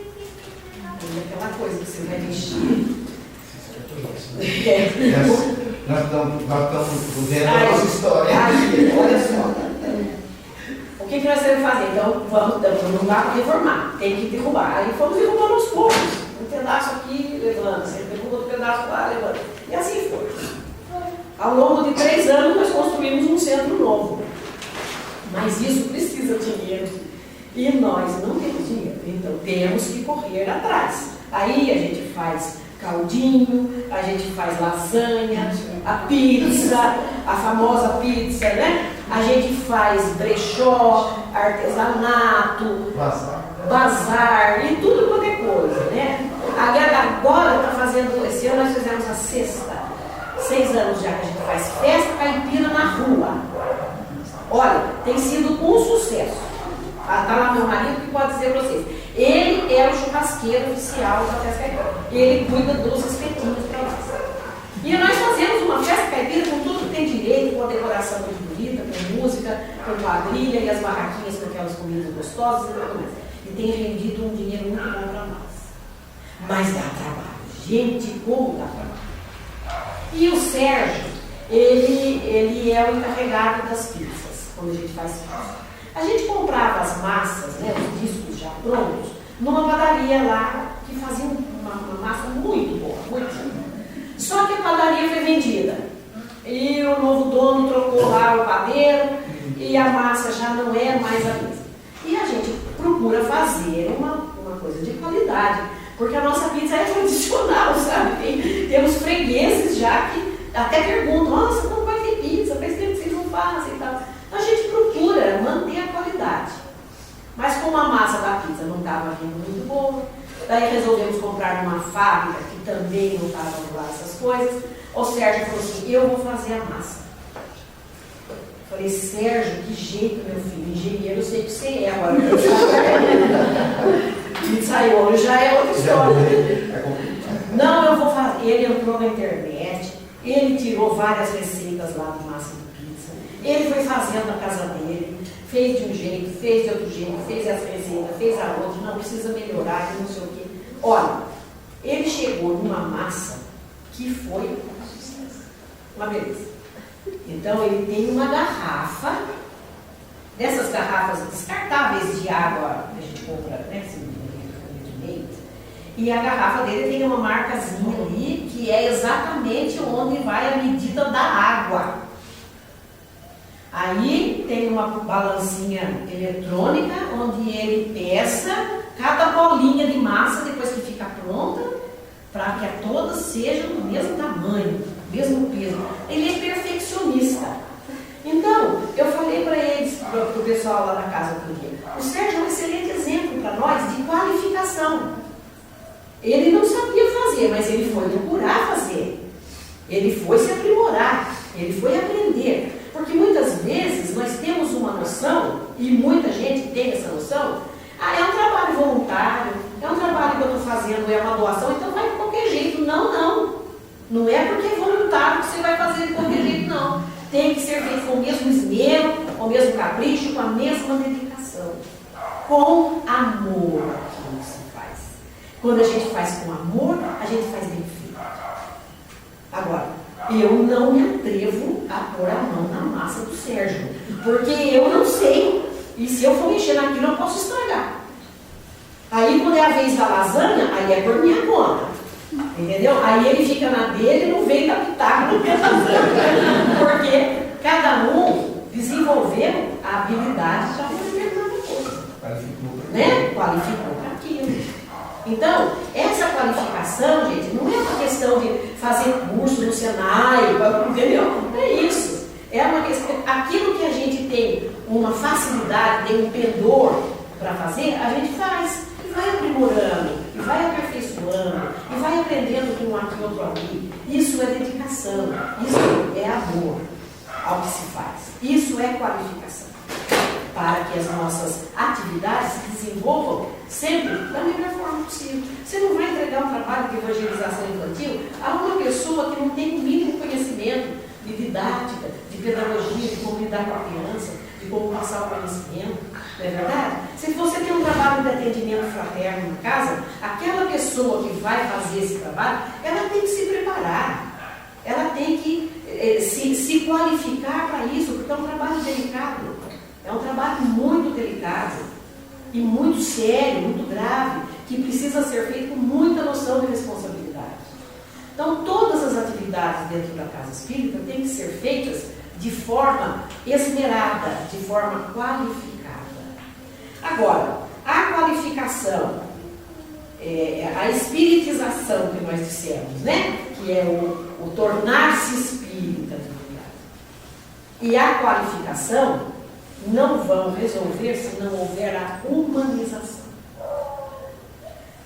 É aquela coisa que você vai mexer. Nós estamos vendo a nossa história. Olha só. O que nós temos que fazer? Então, vamos lá reformar. Tem que derrubar. Aí fomos derrubando aos poucos. Um pedaço aqui, levando. Você derruba outro pedaço lá, levando. E assim foi. Ao longo de 3 anos, nós construímos um centro novo. Mas isso precisa de dinheiro. E nós não temos dinheiro. Então, temos que correr atrás. Aí a gente faz caldinho, a gente faz lasanha, a pizza, a famosa pizza, né? A gente faz brechó, artesanato, bazar e tudo quanto é coisa, né? Agora está fazendo, esse ano nós fizemos a 6 anos já que a gente faz festa caipira na rua. Olha, tem sido um sucesso. Está lá meu marido que pode dizer para vocês. Ele é o churrasqueiro oficial da festa caipira. Ele cuida dos espetinhos para nós. E nós fazemos uma festa caipira com tudo que tem direito, com a decoração muito bonita, com música, com quadrilha e as barraquinhas com aquelas comidas gostosas e tudo mais. E tem rendido um dinheiro muito bom para nós. Mas dá trabalho. Gente, como dá trabalho. E o Sérgio, ele é o encarregado das pizzas, quando a gente faz pizza. A gente comprava as massas, né, os discos já prontos, numa padaria lá, que fazia uma massa muito boa, muito boa. Só que a padaria foi vendida. E o novo dono trocou lá o padeiro, e a massa já não é mais a mesma. E a gente procura fazer uma coisa de qualidade, porque a nossa pizza é tradicional, sabe? Temos fregueses já que até perguntam, nossa, como vai ter pizza? Faz tempo que vocês não fazem e tal. Então a gente procura manter a qualidade. Mas como a massa da pizza não estava vindo muito boa, daí resolvemos comprar uma fábrica que também não estava lá essas coisas. O Sérgio falou assim, eu vou fazer a massa. Eu falei, Sérgio, que jeito, meu filho, engenheiro, eu sei que você é agora. Pizzaiolo já é outra história. Não, eu vou fazer. Ele entrou na internet, ele tirou várias receitas lá de massa de pizza, ele foi fazendo na casa dele, fez de um jeito, fez de outro jeito, fez as receitas, fez a outra, não precisa melhorar, não sei o quê. Olha, ele chegou numa massa que foi uma beleza. Então ele tem uma garrafa, dessas garrafas descartáveis de água que a gente compra, né? E a garrafa dele tem uma marcazinha ali, que é exatamente onde vai a medida da água. Aí tem uma balancinha eletrônica, onde ele pesa cada bolinha de massa depois que fica pronta, para que todas sejam do mesmo tamanho, mesmo peso. Ele é perfeccionista. Então, eu falei para eles, para o pessoal lá da casa outro dia, o Sérgio é um excelente exemplo para nós de qualificação. Ele não sabia fazer fazer, mas ele foi procurar fazer. Ele foi se aprimorar, ele foi aprender. Porque muitas vezes nós temos uma noção, e muita gente tem essa noção, é um trabalho voluntário, é um trabalho que eu estou fazendo, é uma doação, então vai de qualquer jeito. Não, não. Não é porque é voluntário que você vai fazer de qualquer jeito, não. Tem que ser feito com o mesmo esmero, com o mesmo capricho, com a mesma dedicação. Com amor aquilo que se faz. Quando a gente faz com amor, a gente faz bem feito. Agora, eu não me atrevo a pôr a mão na massa do Sérgio, porque eu não sei. E se eu for mexer naquilo, eu posso estragar. Aí, quando é a vez da lasanha, aí é por minha conta. Entendeu? Aí ele fica na dele e não vem captar no que lasanha. Porque cada um desenvolveu a habilidade para uma determinada coisa. Qualificou para aquilo. Então, essa qualificação, gente, não é uma questão de fazer curso no Senai, entendeu? Não é isso. É uma questão, aquilo que a gente tem uma facilidade, tem um pendor para fazer, a gente faz. E vai aprimorando, e vai aperfeiçoando, e vai aprendendo com um aqui e outro ali. Isso é dedicação, isso é amor ao que se faz. Isso é qualificação. Para que as nossas atividades se desenvolvam sempre da melhor forma possível. Você não vai entregar um trabalho de evangelização infantil a uma pessoa que não tem o mínimo conhecimento de didática, de pedagogia, de como lidar com a criança, de como passar o conhecimento. Não é verdade? Se você tem um trabalho de atendimento fraterno na casa, aquela pessoa que vai fazer esse trabalho, ela tem que se preparar. Ela tem que se qualificar para isso, porque é um trabalho delicado. É um trabalho muito delicado e muito sério, muito grave, que precisa ser feito com muita noção de responsabilidade. Então, todas as atividades dentro da casa espírita têm que ser feitas de forma esmerada, de forma qualificada. Agora, a qualificação, a espiritização que nós dissemos, né? Que é o tornar-se espírita, e a qualificação não vão resolver se não houver a humanização.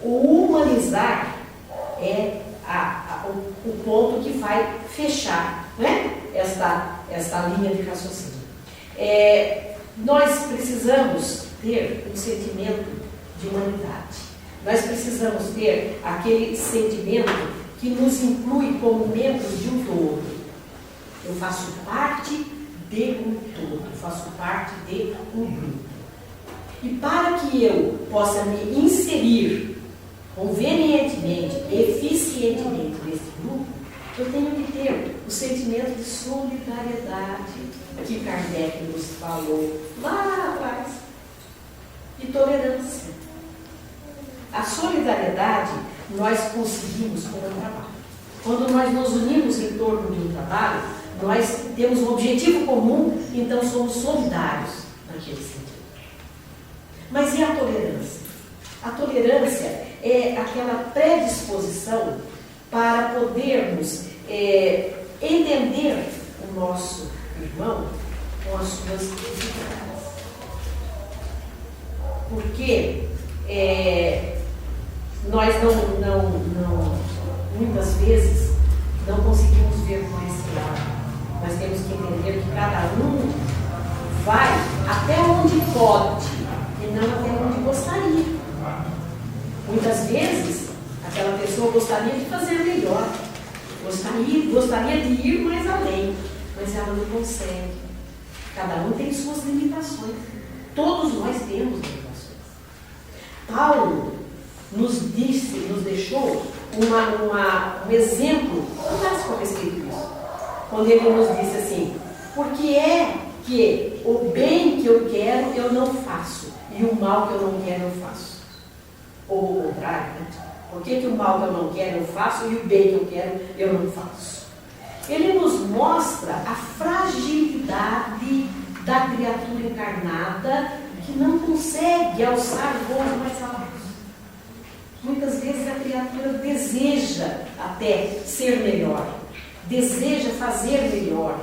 O humanizar é o ponto que vai fechar, né? esta linha de raciocínio. Nós precisamos ter um sentimento de humanidade. Nós precisamos ter aquele sentimento que nos inclui como membros de um todo. Eu faço parte de um todo, faço parte de um grupo. E para que eu possa me inserir convenientemente, eficientemente nesse grupo, eu tenho que ter o sentimento de solidariedade que Kardec nos falou lá atrás, e tolerância. A solidariedade nós conseguimos com o trabalho. Quando nós nos unimos em torno de um trabalho, nós temos um objetivo comum, então somos solidários naquele sentido. Mas e a tolerância? A tolerância é aquela predisposição para podermos entender o nosso irmão com as suas dificuldades. Porque nós muitas vezes não conseguimos ver por esse lado. Nós temos que entender que cada um vai até onde pode e não até onde gostaria. Muitas vezes, aquela pessoa gostaria de fazer melhor, gostaria de ir mais além, mas ela não consegue. Cada um tem suas limitações. Todos nós temos limitações. Paulo nos deixou um exemplo fantástico a respeito disso. Quando ele nos disse assim: porque é que o bem que eu quero eu não faço, e o mal que eu não quero eu faço. Ou o contrário, né? Por que o mal que eu não quero eu faço, e o bem que eu quero eu não faço? Ele nos mostra a fragilidade da criatura encarnada que não consegue alçar voos mais altos. Muitas vezes a criatura deseja até ser melhor, deseja fazer melhor,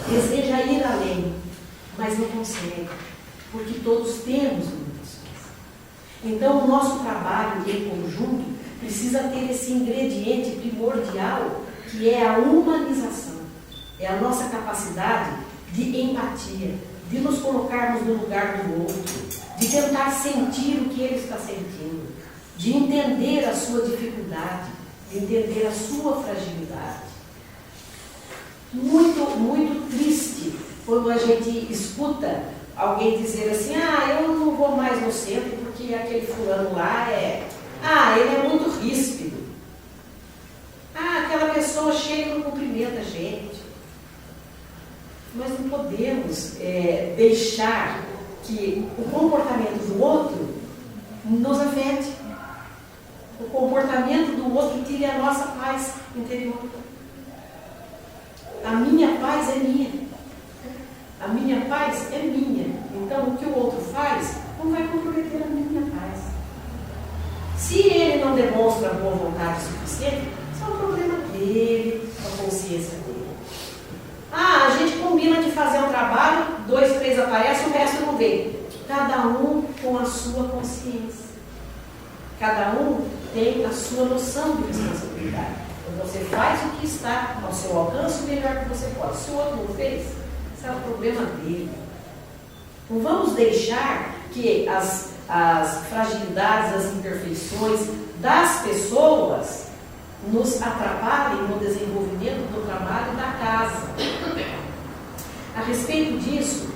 deseja ir além, mas não consegue, porque todos temos limitações. Então, o nosso trabalho em conjunto precisa ter esse ingrediente primordial, que é a humanização. É a nossa capacidade de empatia, de nos colocarmos no lugar do outro, de tentar sentir o que ele está sentindo, de entender a sua dificuldade, de entender a sua fragilidade. Muito, muito triste quando a gente escuta alguém dizer assim: eu não vou mais no centro porque aquele fulano lá ele é muito ríspido. Aquela pessoa chega e não cumprimenta a gente. Nós não podemos deixar que o comportamento do outro nos afete. O comportamento do outro tire a nossa paz interior. A minha paz é minha. A minha paz é minha. Então, o que o outro faz não vai comprometer a minha paz. Se ele não demonstra boa vontade suficiente, isso é um problema dele, a consciência dele. A gente combina de fazer um trabalho, 2, 3 aparecem, o resto não vem. Cada um com a sua consciência. Cada um tem a sua noção de responsabilidade. Então você faz o que está ao seu alcance o melhor que você pode. Se o outro não fez, esse é o problema dele. Não vamos deixar que as fragilidades, as imperfeições das pessoas nos atrapalhem no desenvolvimento do trabalho da casa. A respeito disso,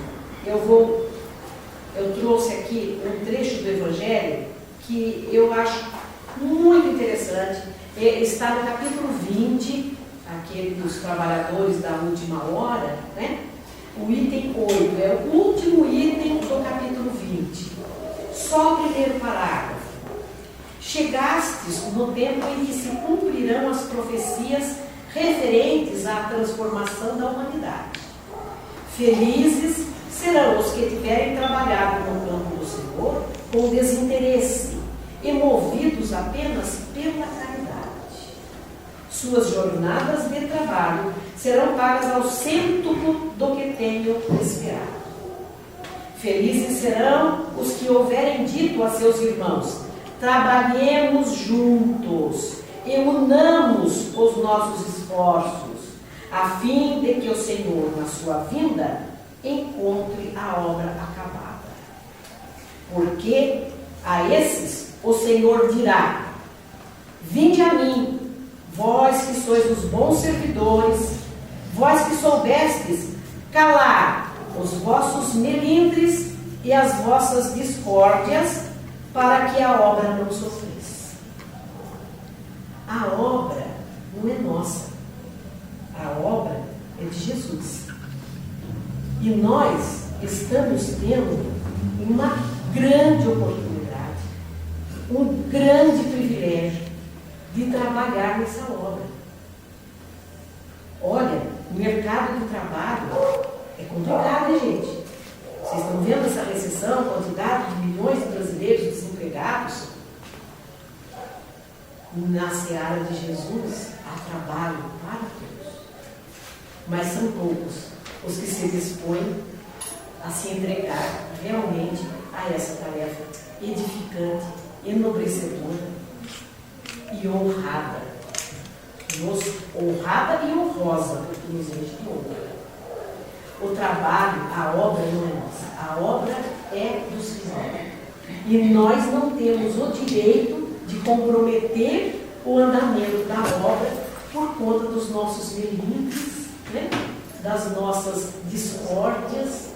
eu trouxe aqui um trecho do Evangelho que eu acho muito interessante. Está no capítulo 20, aquele dos trabalhadores da última hora, né? O item 8, é o último item do capítulo 20. Só o primeiro parágrafo. Chegastes no tempo em que se cumprirão as profecias referentes à transformação da humanidade. Felizes serão os que tiverem trabalhado no campo do Senhor com desinteresse e movidos apenas pela caridade. Suas jornadas de trabalho serão pagas ao cêntuplo do que tenham esperado. Felizes serão os que houverem dito a seus irmãos: trabalhemos juntos e unamos os nossos esforços, a fim de que o Senhor, na sua vinda, encontre a obra acabada. Porque a esses o Senhor dirá: vinde a mim, vós que sois os bons servidores, vós que soubestes calar os vossos melindres e as vossas discórdias, para que a obra não sofresse. A obra não é nossa. A obra é de Jesus. E nós estamos tendo uma grande oportunidade, um grande privilégio de trabalhar nessa obra. Olha, o mercado de trabalho é complicado, né, gente? Vocês estão vendo essa recessão, a quantidade de milhões de brasileiros desempregados? Na seara de Jesus, há trabalho para todos. Mas são poucos os que se dispõem a se entregar realmente a essa tarefa edificante, enobrecedora e honrada. Honrada e honrosa, porque nos enche de honra. O trabalho, a obra não é nossa, a obra é do Senhor. E nós não temos o direito de comprometer o andamento da obra por conta dos nossos melindres, né? Das nossas discórdias,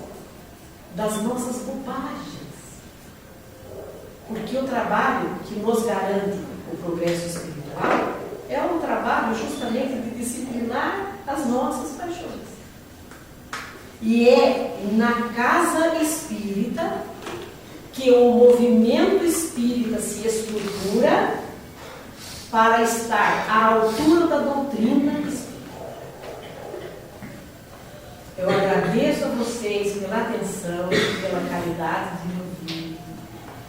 das nossas bobagens. Porque o trabalho que nos garante o progresso espiritual é um trabalho justamente de disciplinar as nossas paixões. E é na casa espírita que o movimento espírita se estrutura para estar à altura da doutrina espírita. Eu agradeço a vocês pela atenção, pela caridade de me ouvir,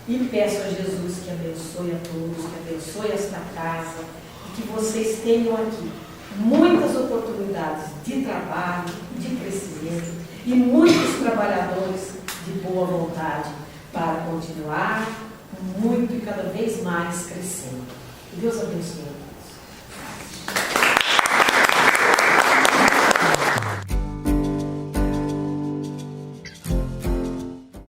e peço a Jesus que abençoe a todos, que abençoe esta casa, e que vocês tenham aqui muitas oportunidades de trabalho, de crescimento, e muitos trabalhadores de boa vontade para continuar muito e cada vez mais crescendo. Deus abençoe.